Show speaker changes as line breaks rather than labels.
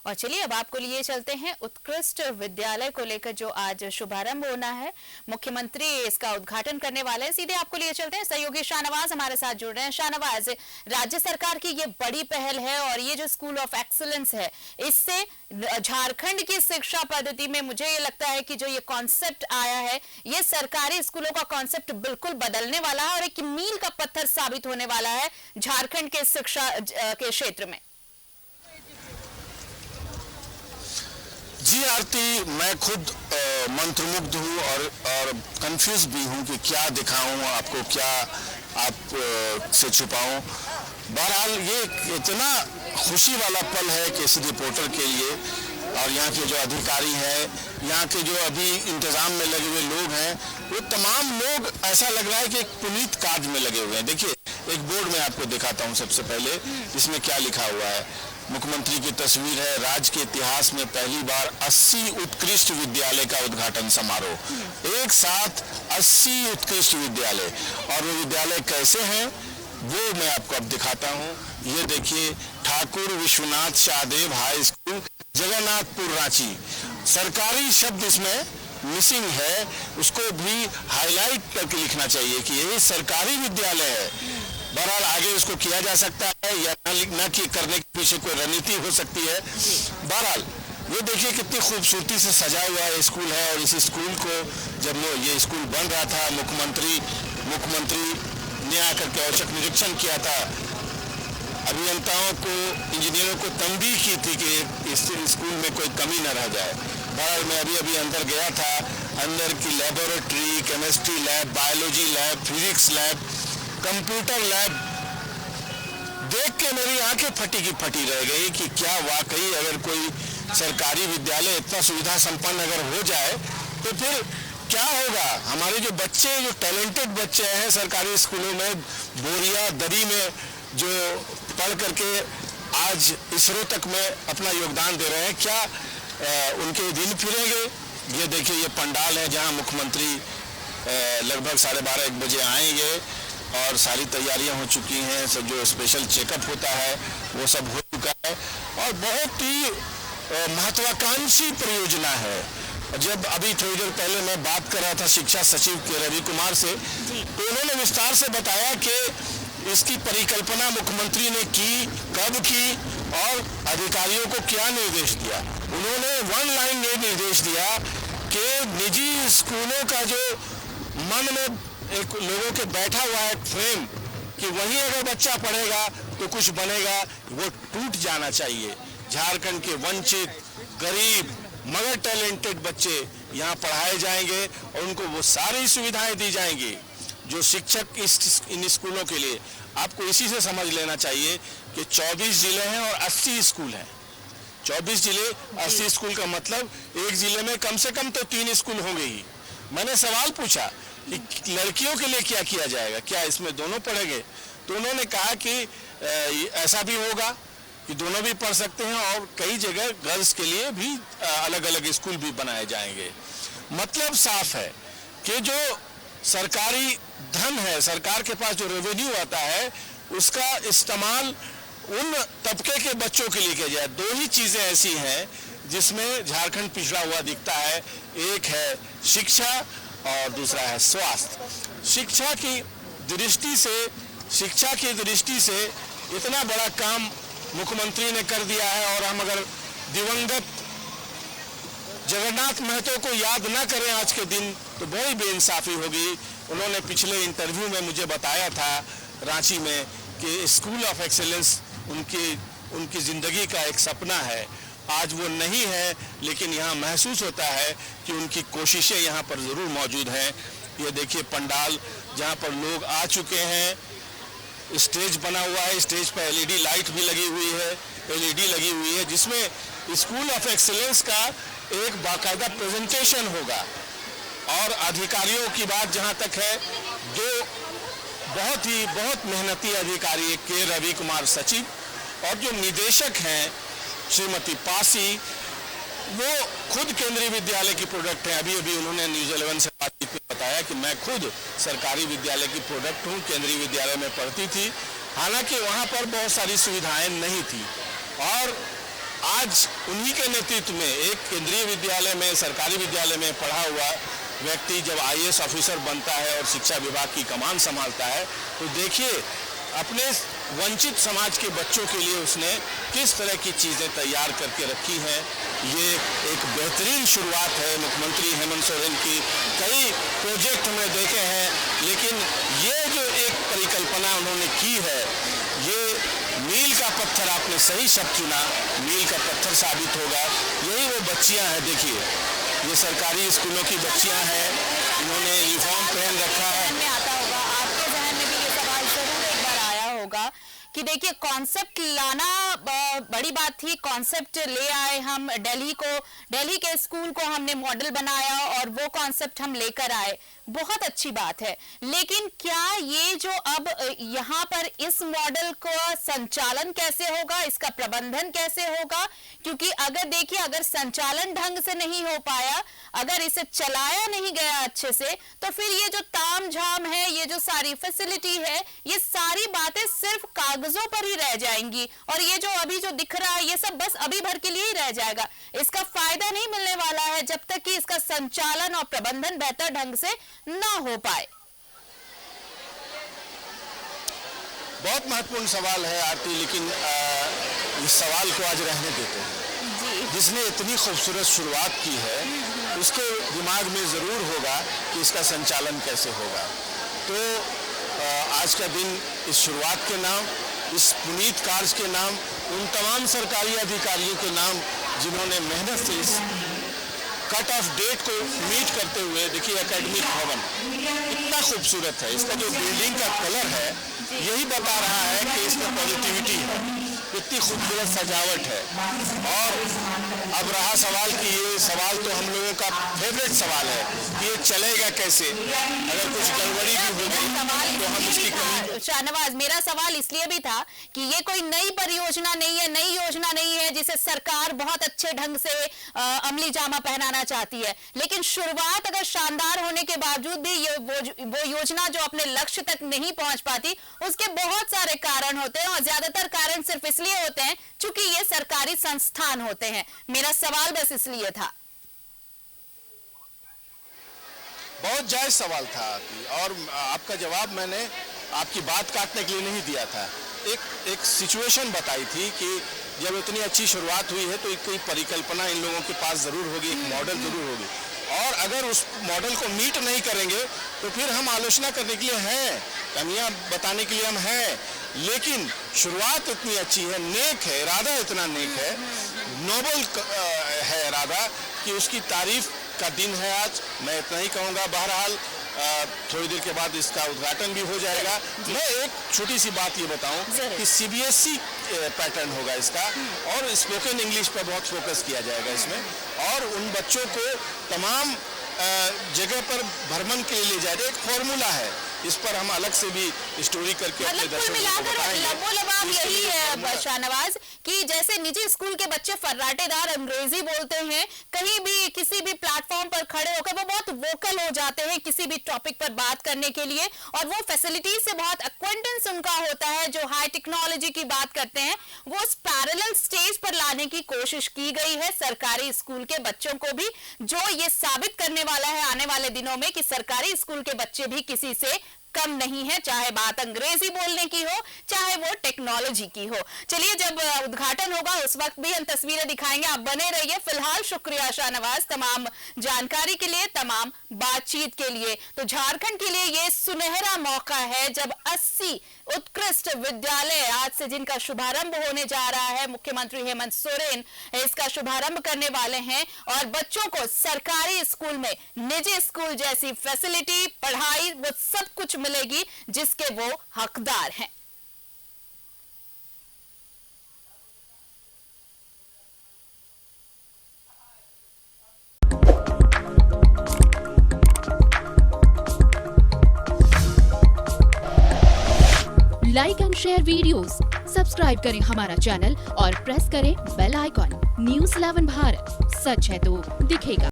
और चलिए अब आपको लिए चलते हैं उत्कृष्ट विद्यालय को लेकर जो आज शुभारंभ होना है। मुख्यमंत्री इसका उद्घाटन करने वाले हैं। सीधे आपको लिए चलते हैं, सहयोगी शाहनवाज हमारे साथ जुड़ रहे हैं। शाहनवाज, राज्य सरकार की ये बड़ी पहल है और ये जो स्कूल ऑफ एक्सीलेंस है, इससे झारखंड की शिक्षा पद्धति में मुझे ये लगता है कि जो ये कॉन्सेप्ट आया है, ये सरकारी स्कूलों का कॉन्सेप्ट बिल्कुल बदलने वाला है और एक मील का पत्थर साबित होने वाला है झारखंड के शिक्षा के क्षेत्र में।
जी आरती, मैं खुद मंत्रमुग्ध हूँ और कंफ्यूज भी हूँ कि क्या दिखाऊं आपको, क्या आप से छुपाऊं। बहरहाल ये इतना खुशी वाला पल है किसी रिपोर्टर के लिए, और यहाँ के जो अधिकारी हैं, यहाँ के जो अभी इंतजाम में लगे हुए लोग हैं, वो तमाम लोग ऐसा लग रहा है कि एक पुनीत कार्य में लगे हुए हैं। देखिए, एक बोर्ड में आपको दिखाता हूँ सबसे पहले, इसमें क्या लिखा हुआ है। मुख्यमंत्री की तस्वीर है। राज्य के इतिहास में पहली बार 80 उत्कृष्ट विद्यालय का उद्घाटन समारोह। एक साथ 80 उत्कृष्ट विद्यालय, और वो विद्यालय कैसे हैं वो मैं आपको अब दिखाता हूँ। ये देखिए, ठाकुर विश्वनाथ शाहदेव हाई स्कूल, जगन्नाथपुर, रांची। सरकारी शब्द इसमें मिसिंग है, उसको भी हाईलाइट करके लिखना चाहिए कि यही सरकारी विद्यालय है। बहरहाल आगे उसको किया जा सकता है या न कि करने के पीछे कोई रणनीति हो सकती है। बहरहाल ये देखिए कितनी खूबसूरती से सजा हुआ है स्कूल है, और इस स्कूल को जब ये स्कूल बन रहा था, मुख्यमंत्री ने आकर के औचक निरीक्षण किया था, अभियंताओं को, इंजीनियरों को तंबीह की थी कि इस स्कूल में कोई कमी न रह जाए। बहरहाल मैं अभी अंदर गया था, अंदर की laboratory, chemistry lab, biology lab, physics lab, computer lab देख के मेरी आंखें फटी की फटी रह गई कि क्या वाकई अगर कोई सरकारी विद्यालय इतना सुविधा संपन्न अगर हो जाए तो फिर क्या होगा। हमारे जो बच्चे, जो टैलेंटेड बच्चे हैं सरकारी स्कूलों में, बोरिया दरी में जो पढ़ करके आज इसरो तक में अपना योगदान दे रहे हैं, क्या उनके दिन फिरेंगे। ये देखिए, ये पंडाल है जहां मुख्यमंत्री लगभग 12:30-1 बजे आएंगे, और सारी तैयारियां हो चुकी हैं। सब जो स्पेशल चेकअप होता है वो सब हो चुका है, और बहुत ही महत्वाकांक्षी परियोजना है। जब अभी थोड़ी देर पहले मैं बात कर रहा था शिक्षा सचिव के रवि कुमार से, तो उन्होंने विस्तार से बताया कि इसकी परिकल्पना मुख्यमंत्री ने की, कब की, और अधिकारियों को क्या निर्देश दिया। उन्होंने वन लाइन निर्देश दिया कि निजी स्कूलों का जो मन में एक लोगों के बैठा हुआ है फ्रेम कि वहीं अगर बच्चा पढ़ेगा तो कुछ बनेगा, वो टूट जाना चाहिए। झारखंड के वंचित, गरीब मगर टैलेंटेड बच्चे यहाँ पढ़ाए जाएंगे, और उनको वो सारी सुविधाएं दी जाएंगी जो शिक्षक इन स्कूलों के लिए। आपको इसी से समझ लेना चाहिए कि 24 जिले हैं और 80 स्कूल हैं। 24 जिले, 80 स्कूल का मतलब एक जिले में कम से कम तो 3 स्कूल होंगे ही। मैंने सवाल पूछा कि लड़कियों के लिए क्या किया जाएगा, क्या इसमें दोनों पढ़ेंगे? तो उन्होंने कहा कि ऐसा भी होगा कि दोनों भी पढ़ सकते हैं, और कई जगह गर्ल्स के लिए भी अलग अलग स्कूल भी बनाए जाएंगे। मतलब साफ है कि जो सरकारी धन है, सरकार के पास जो रेवेन्यू आता है, उसका इस्तेमाल उन तबके के बच्चों के लिए किया जाए। 2 ही चीजें ऐसी हैं जिसमें झारखंड पिछड़ा हुआ दिखता है, एक है शिक्षा और दूसरा है स्वास्थ्य। शिक्षा की दृष्टि से इतना बड़ा काम मुख्यमंत्री ने कर दिया है, और हम अगर दिवंगत जगन्नाथ महतो को याद न करें आज के दिन तो बड़ी बेइंसाफी होगी। उन्होंने पिछले इंटरव्यू में मुझे बताया था रांची में कि स्कूल ऑफ एक्सीलेंस उनकी जिंदगी का एक सपना है। आज वो नहीं है, लेकिन यहाँ महसूस होता है कि उनकी कोशिशें यहाँ पर ज़रूर मौजूद हैं। ये देखिए पंडाल जहाँ पर लोग आ चुके हैं, स्टेज बना हुआ है, स्टेज पर एलईडी लाइट भी लगी हुई है, एलईडी लगी हुई है, जिसमें स्कूल ऑफ एक्सीलेंस का एक बाकायदा प्रेजेंटेशन होगा। और अधिकारियों की बात जहाँ तक है, दो बहुत मेहनती अधिकारी, के रवि कुमार सचिव, और जो निदेशक हैं श्रीमती पासी, वो खुद केंद्रीय विद्यालय की प्रोडक्ट है। अभी उन्होंने न्यूज़ 11 से बातचीत में बताया कि मैं खुद सरकारी विद्यालय की प्रोडक्ट हूँ, केंद्रीय विद्यालय में पढ़ती थी। हालांकि वहाँ पर बहुत सारी सुविधाएं नहीं थी, और आज उन्हीं के नेतृत्व में एक केंद्रीय विद्यालय में, सरकारी विद्यालय में पढ़ा हुआ व्यक्ति जब IAS ऑफिसर बनता है और शिक्षा विभाग की कमान संभालता है, तो देखिए अपने वंचित समाज के बच्चों के लिए उसने किस तरह की चीज़ें तैयार करके रखी हैं। ये एक बेहतरीन शुरुआत है मुख्यमंत्री हेमंत सोरेन की। कई प्रोजेक्ट हमने देखे हैं, लेकिन ये जो एक परिकल्पना उन्होंने की है, ये मील का पत्थर, आपने सही शब्द चुना, मील का पत्थर साबित होगा। यही वो बच्चियां हैं, देखिए ये सरकारी स्कूलों की बच्चियां हैं, इन्होंने यूनिफॉर्म पहन रखा है।
में आता होगा, आपके जहन में भी ये सवाल जरूर एक बार आया होगा कि देखिए कॉन्सेप्ट लाना बड़ी बात थी, कॉन्सेप्ट ले आए हम, दिल्ली के स्कूल को हमने मॉडल बनाया और वो कॉन्सेप्ट हम लेकर आए, बहुत अच्छी बात है। लेकिन क्या ये जो अब यहाँ पर इस मॉडल को संचालन कैसे होगा, इसका प्रबंधन कैसे होगा? क्योंकि अगर देखिए, अगर संचालन ढंग से नहीं हो पाया, अगर इसे चलाया नहीं गया अच्छे से, तो फिर ये जो तामझाम है, ये जो सारी फैसिलिटी है, ये सारी बातें सिर्फ कागजों पर ही रह जाएंगी और ये जो अभी जो दिख रहा है ये सब बस अभी भर के लिए ही रह जाएगा। इसका फायदा नहीं मिलने वाला है जब तक कि इसका संचालन और प्रबंधन बेहतर ढंग से ना हो पाए।
बहुत महत्वपूर्ण सवाल है आरती, लेकिन इस सवाल को आज रहने देते हैं। जिसने इतनी खूबसूरत शुरुआत की है, उसके दिमाग में जरूर होगा कि इसका संचालन कैसे होगा। तो आज का दिन इस शुरुआत के नाम, इस पुनीत कार्य के नाम, उन तमाम सरकारी अधिकारियों के नाम जिन्होंने मेहनत से इस कट ऑफ डेट को मीट करते हुए, देखिए एकेडमिक भवन कितना खूबसूरत है, इसका जो बिल्डिंग का कलर है यही बता रहा है कि इसमें पॉजिटिविटी है, इतनी खूबसूरत सजावट है। और अब रहा सवाल कि ये सवाल तो हम लोगों का फेवरेट सवाल है कि ये चलेगा कैसे, अगर कुछ गड़बड़ी भी हो गई तो हम इसकी कमी।
शाहनवाज, मेरा सवाल इसलिए भी था कि ये कोई नई परियोजना नहीं है, नई योजना नहीं है जिसे सरकार बहुत अच्छे ढंग से अमली जामा पहनाना चाहती है, लेकिन शुरुआत अगर शानदार होने के बावजूद भी ये वो योजना जो अपने लक्ष्य तक नहीं पहुंच पाती, उसके बहुत सारे कारण होते हैं और ज्यादातर कारण सिर्फ इसलिए होते हैं चूंकि ये सरकारी संस्थान होते हैं। मेरा सवाल बस इसलिए था।
बहुत जायज सवाल था और आपका जवाब मैंने आपकी बात काटने के लिए नहीं दिया था। एक सिचुएशन बताई थी कि जब इतनी अच्छी शुरुआत हुई है तो कोई परिकल्पना इन लोगों के पास जरूर होगी, एक मॉडल जरूर होगी, और अगर उस मॉडल को मीट नहीं करेंगे तो फिर हम आलोचना करने के लिए हैं, कमियां बताने के लिए हम हैं। लेकिन शुरुआत इतनी अच्छी है, नेक है, इरादा इतना नेक है, नोबल है इरादा कि उसकी तारीफ का दिन है आज। मैं इतना ही कहूँगा। बहरहाल थोड़ी देर के बाद इसका उद्घाटन भी हो जाएगा। मैं एक छोटी सी बात ये बताऊं कि CBSE पैटर्न होगा इसका और स्पोकन इंग्लिश पर बहुत फोकस किया जाएगा इसमें, और उन बच्चों को तमाम जगह पर भ्रमण के लिए ले जाएगा। एक फॉर्मूला है, इस पर हम अलग से भी स्टोरी करके अपने दर्शकों को बताएंगे।
यही है शाहनवाज कि जैसे निजी स्कूल के बच्चे फर्राटेदार अंग्रेजी बोलते हैं, कहीं भी किसी भी प्लेटफॉर्म पर खड़े होकर वो बहुत वोकल हो जाते हैं किसी भी टॉपिक पर बात करने के लिए, और वो फैसिलिटीज से बहुत एक्वेंटेंस उनका होता है, जो हाई टेक्नोलॉजी की बात करते हैं, वो उस पैरेलल स्टेज पर लाने की कोशिश की गई है सरकारी स्कूल के बच्चों को भी, जो ये साबित करने वाला है आने वाले दिनों में कि सरकारी स्कूल के बच्चे भी किसी से कम नहीं है, चाहे बात अंग्रेजी बोलने की हो, चाहे वो टेक्नोलॉजी की हो। चलिए, जब उद्घाटन होगा उस वक्त भी हम तस्वीरें दिखाएंगे, आप बने रहिए। फिलहाल शुक्रिया शाहनवाज तमाम जानकारी के लिए, तमाम बातचीत के लिए। तो झारखंड के लिए ये सुनहरा मौका है जब 80 उत्कृष्ट विद्यालय आज से जिनका शुभारंभ होने जा रहा है, मुख्यमंत्री हेमंत सोरेन इसका शुभारंभ करने वाले हैं, और बच्चों को सरकारी स्कूल में निजी स्कूल जैसी फैसिलिटी, पढ़ाई, वो सब कुछ मिलेगी जिसके वो हकदार हैं।
Like and share videos, subscribe करें हमारा चैनल और प्रेस करें बेल आइकॉन। News 11 भारत, सच है तो दिखेगा।